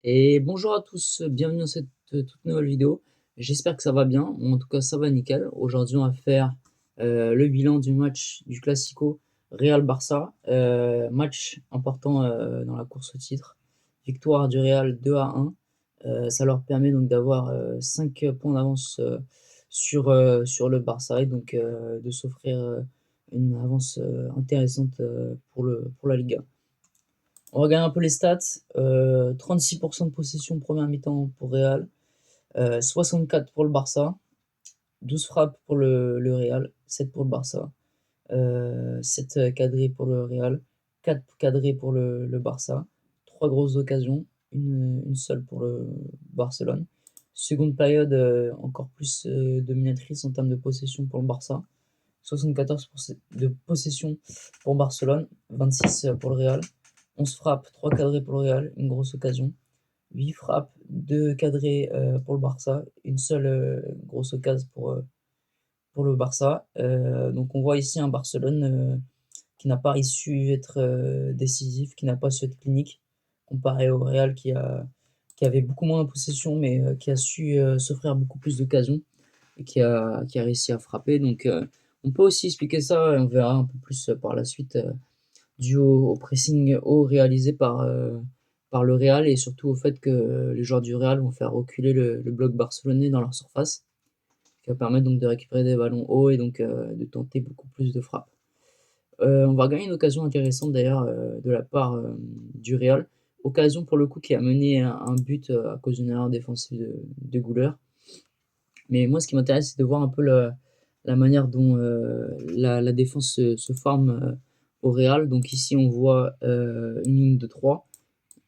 Et bonjour à tous, bienvenue dans cette toute nouvelle vidéo. J'espère que ça va bien, en tout cas ça va nickel. Aujourd'hui on va faire le bilan du match du Classico Real-Barça, match important dans la course au titre. Victoire du Real 2-1. Ça leur permet donc d'avoir 5 points d'avance sur le Barça et donc de s'offrir une avance intéressante pour la Liga. On regarde un peu les stats. 36% de possession première mi-temps pour Real, 64 pour le Barça, 12 frappes pour le Real, 7 pour le Barça, 7 cadrés pour le Real, 4 cadrés pour le Barça, 3 grosses occasions, une seule pour le Barcelone. Seconde période encore plus dominatrice en termes de possession pour le Barça. 74% de possession pour Barcelone, 26 pour le Real. 11 frappes, 3 cadrés pour le Real, une grosse occasion. 8 frappes, 2 cadrés pour le Barça, une seule grosse occasion pour le Barça. Donc on voit ici un Barcelone qui n'a pas su être décisif, qui n'a pas su être clinique, comparé au Real qui avait beaucoup moins de possession, mais qui a su s'offrir beaucoup plus d'occasions et qui a réussi à frapper. Donc on peut aussi expliquer ça, et on verra un peu plus par la suite, dû au pressing haut réalisé par le Real et surtout au fait que les joueurs du Real vont faire reculer le bloc barcelonais dans leur surface, ce qui va permettre donc de récupérer des ballons hauts et donc de tenter beaucoup plus de frappes. On va gagner une occasion intéressante d'ailleurs de la part du Real. Occasion pour le coup qui a mené un but à cause d'une erreur défensive de Güler. Mais moi, ce qui m'intéresse, c'est de voir un peu la manière dont la défense se forme au Real. Donc ici, on voit une ligne de 3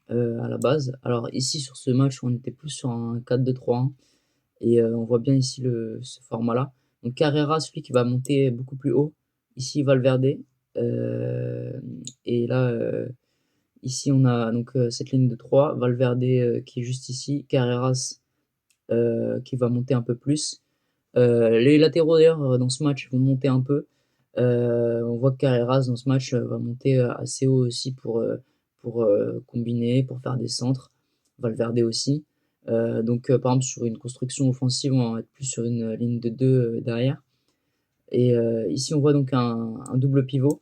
à la base. Alors ici, sur ce match, on était plus sur un 4-2-3-1. Et on voit bien ici ce format-là. Donc Carrera, celui qui va monter beaucoup plus haut. Ici, Valverde. Euh, et là, ici, on a donc cette ligne de 3. Valverde qui est juste ici. Carreras qui va monter un peu plus. Les latéraux d'ailleurs dans ce match vont monter un peu. On voit que Carreras dans ce match va monter assez haut aussi pour combiner, pour faire des centres. Valverde aussi. Donc par exemple sur une construction offensive, on va être plus sur une ligne de 2 derrière. Et ici on voit donc un double pivot,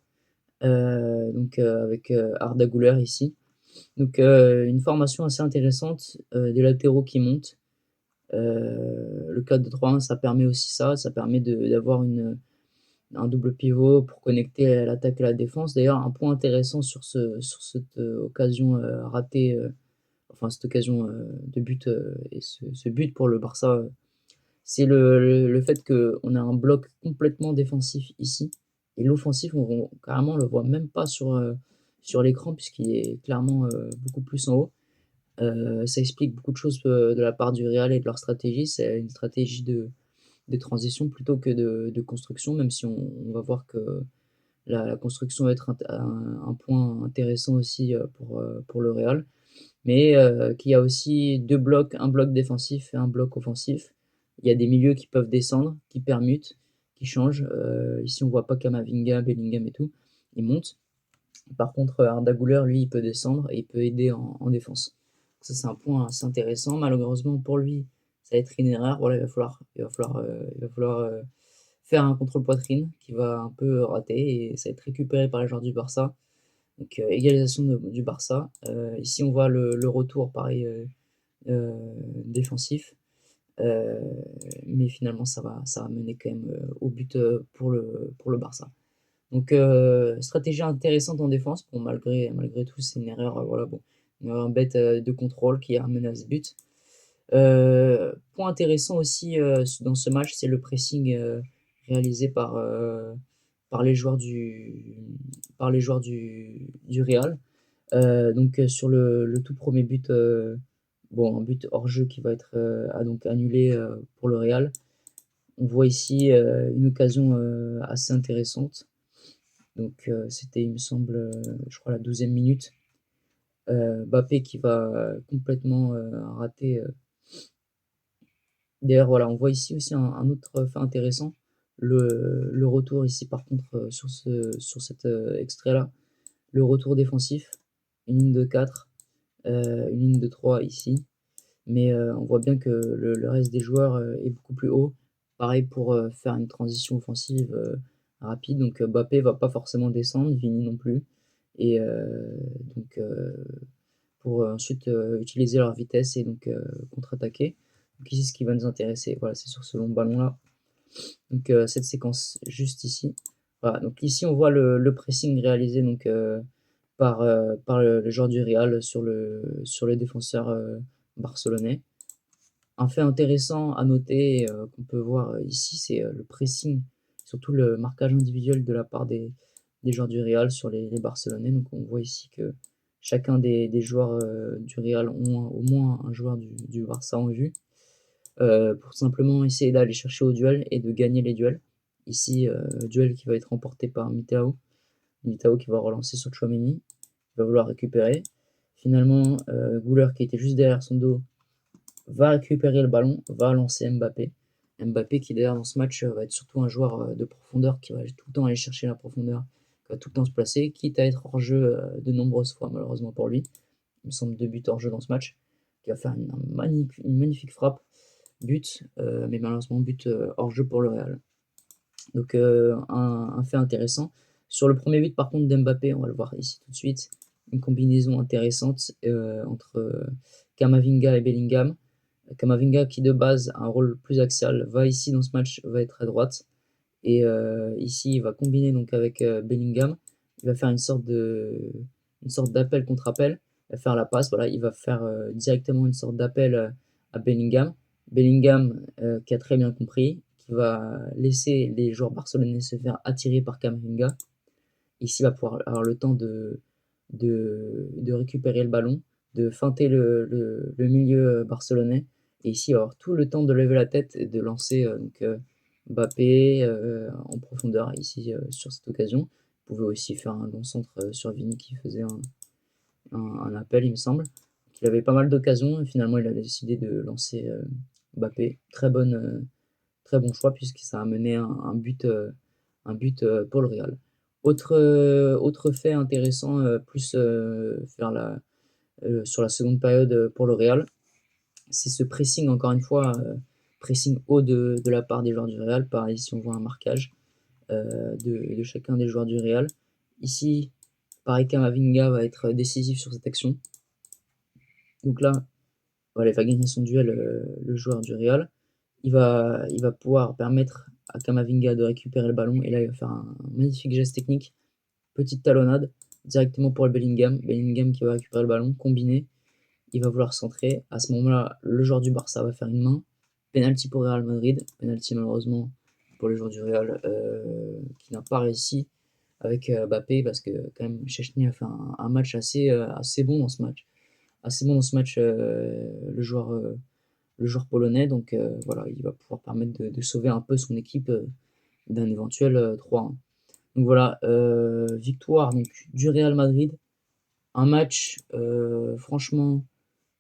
donc avec Arda Güler ici. Donc une formation assez intéressante, des latéraux qui montent. Le 4-2-3-1, ça permet aussi ça, ça permet d'avoir un double pivot pour connecter à l'attaque et la défense. D'ailleurs, un point intéressant sur cette occasion ratée, enfin cette occasion de but et ce but pour le Barça, c'est le fait qu'on a un bloc complètement défensif ici. Et l'offensif, carrément, on le voit même pas sur l'écran puisqu'il est clairement beaucoup plus en haut. Ça explique beaucoup de choses de la part du Real et de leur stratégie. C'est une stratégie de transition plutôt que de construction, même si on va voir que la construction va être un point intéressant aussi pour le Real. Mais qu'il y a aussi deux blocs, un bloc défensif et un bloc offensif. Il y a des milieux qui peuvent descendre, qui permutent, qui changent. Ici, on voit pas Kamavinga, Bellingham et tout. Ils montent. Par contre, Arda Güler, lui, il peut descendre et il peut aider en défense. Ça, c'est un point assez intéressant. Malheureusement, pour lui, ça va être une erreur. Voilà, il va falloir faire un contrôle poitrine qui va un peu rater et ça va être récupéré par les joueurs du Barça. Donc, égalisation du Barça. Ici, on voit le retour, pareil, euh, défensif. Euh, mais finalement, ça va mener quand même au but pour le Barça. Donc, stratégie intéressante en défense. Bon, malgré tout, c'est une erreur, voilà, bon, une erreur bête de contrôle qui a mené à ce but. Point intéressant aussi dans ce match, c'est le pressing réalisé par les joueurs du Real. Donc, sur le tout premier but, bon, un but hors jeu qui va être donc annulé pour le Real. On voit ici une occasion assez intéressante. Donc c'était, il me semble, je crois la 12e minute. Mbappé qui va complètement rater. D'ailleurs, voilà, on voit ici aussi un autre fait intéressant. Le retour ici, par contre, sur cet extrait-là, le retour défensif, une ligne de 4. une ligne de 3 ici, mais on voit bien que le reste des joueurs, est beaucoup plus haut. Pareil pour, faire une transition offensive, rapide, donc Mbappé va pas forcément descendre, Vini non plus et donc pour, ensuite, utiliser leur vitesse et donc contre-attaquer. Donc ici, ce qui va nous intéresser, voilà, c'est sur ce long ballon-là, donc cette séquence juste ici. Voilà, donc ici, on voit le pressing réalisé donc par le joueur du Real sur le défenseur, barcelonais. Un fait intéressant à noter, qu'on peut voir, ici, c'est, le pressing, surtout le marquage individuel de la part des joueurs du Real sur les Barcelonais. Donc on voit ici que chacun des joueurs, du Real ont au moins un joueur du Barça en vue, pour simplement essayer d'aller chercher au duel et de gagner les duels. Ici, duel qui va être remporté par Militao. Militao qui va relancer sur Tchouaméni, il va vouloir récupérer. Finalement, Güler qui était juste derrière son dos va récupérer le ballon, va lancer Mbappé. Mbappé qui d'ailleurs dans ce match va être surtout un joueur de profondeur qui va tout le temps aller chercher la profondeur, qui va tout le temps se placer, quitte à être hors jeu de nombreuses fois malheureusement pour lui. Il me semble 2 buts hors jeu dans ce match, qui va faire une magnifique frappe, but, mais malheureusement but hors jeu pour le Real. Donc un fait intéressant. Sur le premier but par contre d'Mbappé, on va le voir ici tout de suite, une combinaison intéressante entre Camavinga et Bellingham. Camavinga qui de base a un rôle plus axial, va ici dans ce match, va être à droite. Et ici, il va combiner donc avec Bellingham. Il va faire une sorte d'appel contre appel. Il va faire la passe. Voilà, il va faire directement une sorte d'appel à Bellingham. Bellingham qui a très bien compris, qui va laisser les joueurs barcelonais se faire attirer par Camavinga. Ici, il va pouvoir avoir le temps de récupérer le ballon, de feinter le milieu barcelonais. Et ici, il va avoir tout le temps de lever la tête et de lancer Mbappé en profondeur ici sur cette occasion. Vous pouvez aussi faire un long centre sur Vini qui faisait un appel, il me semble. Il avait pas mal d'occasions et finalement il a décidé de lancer Mbappé. Très bon choix puisque ça a mené un but pour le Real. Autre fait intéressant, plus sur la seconde période pour le Real, c'est ce pressing, encore une fois, pressing haut de la part des joueurs du Real. Pareil, si on voit un marquage de chacun des joueurs du Real. Ici, pareil, Camavinga va être décisif sur cette action. Donc là, voilà, il va gagner son duel, le joueur du Real. Il va pouvoir permettre à Camavinga de récupérer le ballon et là, il va faire un magnifique geste technique, petite talonnade directement pour le Bellingham. Bellingham qui va récupérer le ballon, combiné, il va vouloir centrer. À ce moment-là, le joueur du Barça va faire une main. Penalty pour Real Madrid. Penalty malheureusement pour le joueur du Real qui n'a pas réussi avec Mbappé parce que quand même Szczęsny a fait un match assez bon dans ce match. Assez bon dans ce match, le joueur polonais. Donc voilà, il va pouvoir permettre de sauver un peu son équipe d'un éventuel 3-1. Donc voilà, victoire donc, du Real Madrid. Un match franchement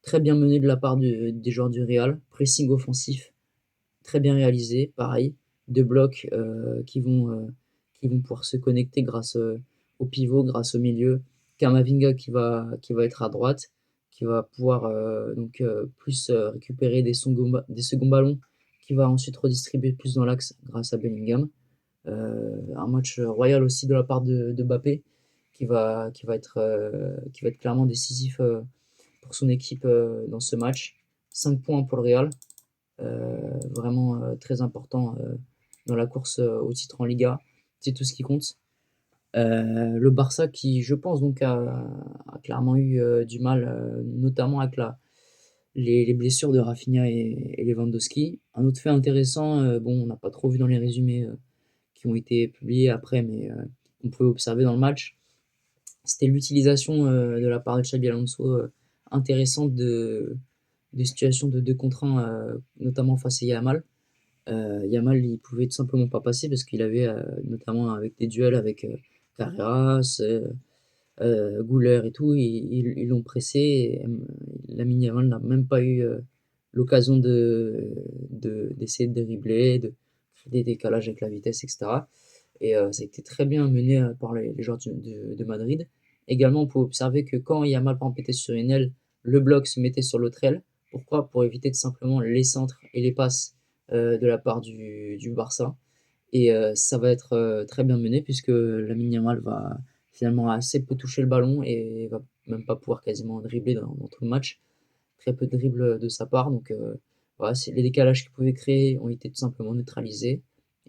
très bien mené de la part des joueurs du Real. Pressing offensif très bien réalisé, pareil. Deux blocs qui vont pouvoir se connecter grâce au pivot, grâce au milieu. Camavinga qui va être à droite, qui va pouvoir donc plus récupérer des seconds ballons, qui va ensuite redistribuer plus dans l'axe grâce à Bellingham. Un match royal aussi de la part de Mbappé, qui va être clairement décisif pour son équipe dans ce match. 5 points pour le Real, vraiment très important dans la course au titre en Liga. C'est tout ce qui compte. Le Barça qui, je pense, donc a clairement eu du mal, notamment avec les blessures de Rafinha et Lewandowski. Un autre fait intéressant, bon, on n'a pas trop vu dans les résumés qui ont été publiés après, mais on pouvait observer dans le match, c'était l'utilisation de la part de Xabi Alonso intéressante de situations de 2 contre 1, notamment face à Yamal. Yamal, il pouvait tout simplement pas passer parce qu'il avait, notamment avec des duels avec Carreras, Güler et tout, ils l'ont pressé. Et, Lamine Yamal n'a même pas eu l'occasion d'essayer de dribbler, de faire des décalages avec la vitesse, etc. Et ça a été très bien mené par les joueurs de Madrid. Également, on peut observer que quand Yamal par exemple était sur une aile, le bloc se mettait sur l'autre aile. Pourquoi? Pour éviter tout simplement les centres et les passes de la part du Barça. Et ça va être très bien mené puisque Lamine Yamal va finalement assez peu toucher le ballon et va même pas pouvoir quasiment dribbler dans tout le match. Très peu de dribble de sa part. Donc voilà, les décalages qu'il pouvait créer ont été tout simplement neutralisés.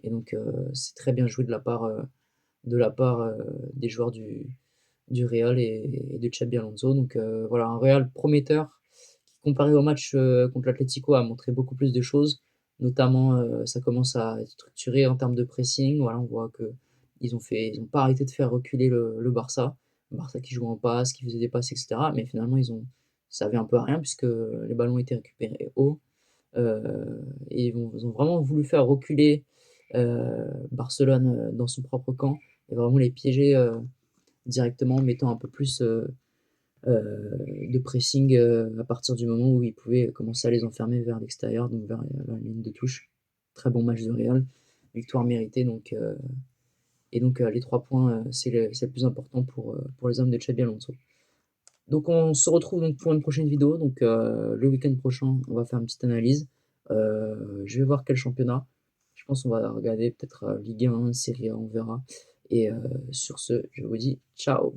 Et donc c'est très bien joué de la part des joueurs du Real et de Xabi Alonso. Donc voilà, un Real prometteur qui, comparé au match contre l'Atlético, a montré beaucoup plus de choses. Notamment, ça commence à être structuré en termes de pressing. Voilà, on voit que ils ont pas arrêté de faire reculer le Barça. Le Barça qui jouait en passe, qui faisait des passes, etc. Mais finalement, ça avait un peu à rien puisque les ballons étaient récupérés haut. Et ils ont vraiment voulu faire reculer Barcelone dans son propre camp et vraiment les piéger directement en mettant un peu plus de pressing à partir du moment où ils pouvaient commencer à les enfermer vers l'extérieur, donc vers la ligne de touche. Très bon match de Real, victoire méritée. Donc les 3 points, c'est le plus important pour les hommes de Xabi Alonso. Donc on se retrouve donc pour une prochaine vidéo. Donc le week-end prochain, on va faire une petite analyse. Je vais voir quel championnat. Je pense qu'on va regarder peut-être Ligue 1, Serie A, on verra. Et sur ce, je vous dis ciao.